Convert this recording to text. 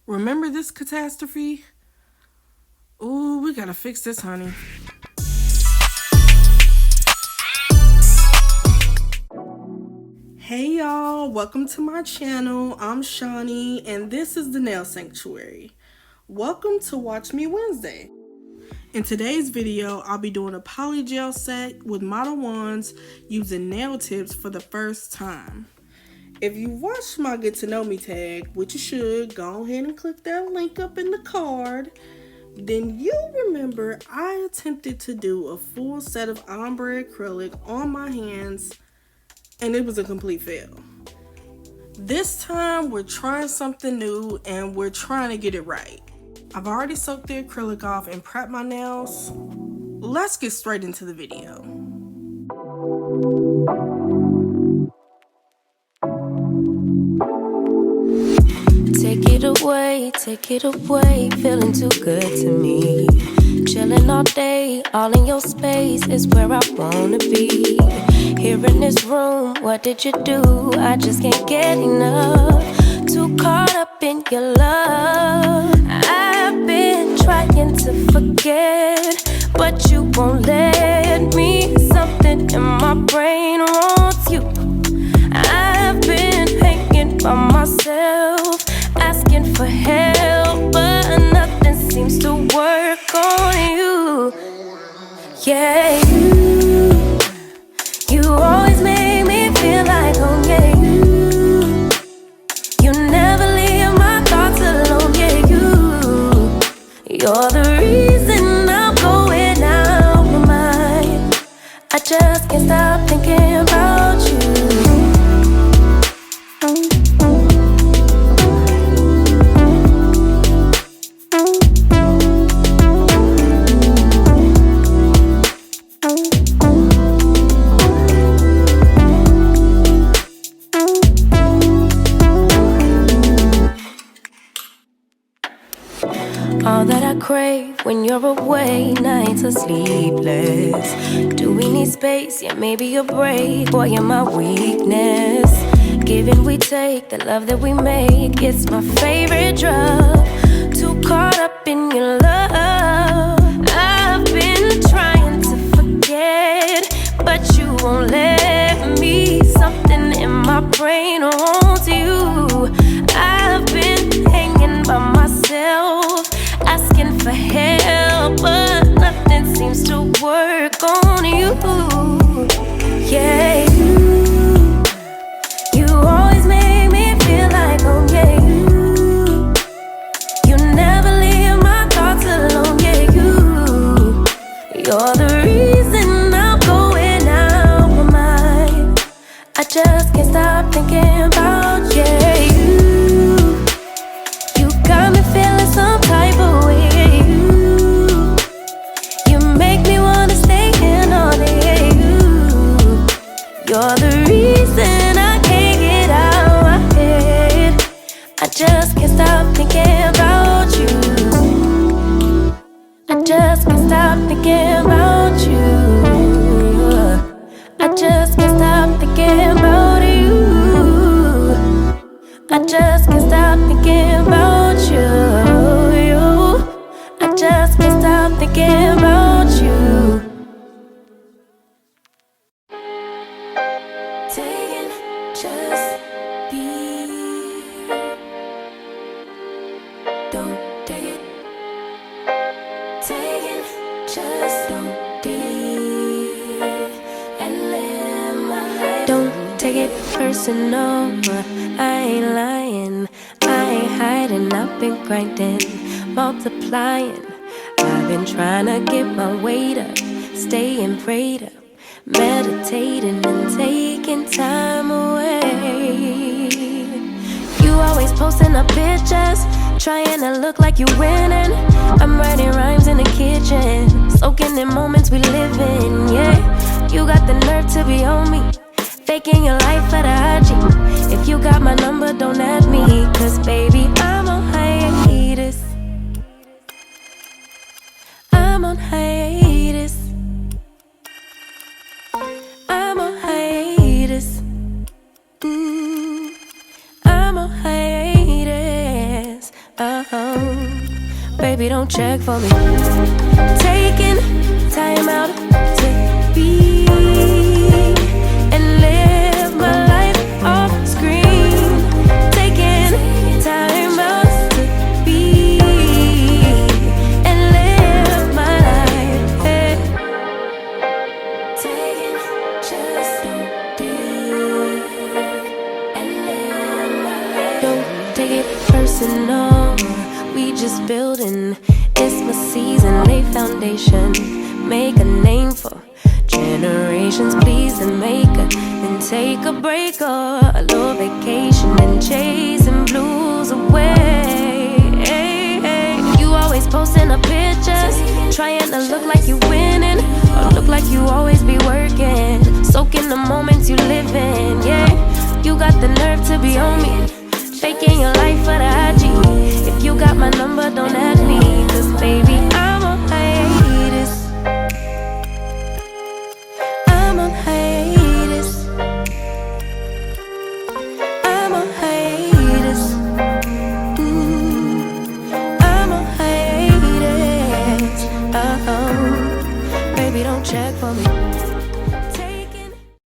Remember this catastrophe? Ooh, we gotta fix this, honey. Hey y'all, welcome to my channel. I'm Shawnee and this is the Nail Sanctuary. Welcome to Watch Me Wednesday. In today's video, I'll be doing a polygel set with model wands using nail tips for the first time. If you watched my Get to Know Me tag, which you should, go ahead and click that link up in the card, then you'll remember I attempted to do a full set of ombre acrylic on my hands and it was a complete fail. This time we're trying something new and we're trying to get it right. I've already soaked the acrylic off and prepped my nails. Let's get straight into the video. Take it away, feeling too good to me. Chilling all day, all in your space is where I wanna be. Here in this room, what did you do? I just can't get enough. Too caught up in your love. I've been trying to forget, but you won't let me. Something in my brain wants you. I've been hanging by myself, asking for help, but nothing seems to work on you. Yeah, you always make me feel like home. Yeah, you never leave my thoughts alone. Yeah, you're the reason I'm going out my mind. I just can't stop thinking about you. All that I crave when you're away, nights are sleepless. Do we need space? Yeah, maybe a break. Boy, you're my weakness. Give and we take, the love that we make, it's my favorite drug. Too caught up in your love. I've been trying to forget, but you won't let me. Something in my brain wants you. I've been hanging by myself, asking for help, but nothing seems to work on you. Yeah, you always make me feel like home. Yeah, you never leave my thoughts alone. Yeah, you're the reason I'm going out my mind. I just can't stop thinking about you. You got me feeling some type of way. You make me wanna stay in all day. You're the reason I can't get out my head. I just can't stop thinking about you. I just can't stop thinking about you. I just can't stop thinking about you. I just can't stop thinking about you. I just can't stop thinking about you. Taking just be. Don't take it. Taking just don't be. And live my life. Don't take it personal. I ain't lying, I ain't hiding. I've been grinding, multiplying. I've been trying to get my weight up, staying prayed up, meditating and taking time away. You always posting up pictures, trying to look like you winning. I'm writing rhymes in the kitchen, soaking in moments we live in. Yeah, you got the nerve to be on me, faking your life for the IG. If you got my number, don't add me, cause baby, I'm on hiatus. I'm on hiatus. I'm on hiatus. I'm on hiatus. Baby, don't check for me. Taking time out to be and live my life off screen. Taking time out to be and live my life. Hey. Taking just to be and live my life. Don't take it personal. We just building. It's my season, lay foundation. Make a name for generations, please, and make a then take a break or a little vacation and chasing blues away. Hey, hey. You always posting up pictures, trying to look like you winning or look like you always be working, soaking the moments you live in. Yeah, you got the nerve to be on me, faking your life for the IG. If you got my number, don't add me, 'cause baby, I'm on hiatus. I'm on hiatus. I'm on hiatus. I'm on hiatus. Baby, don't check for me.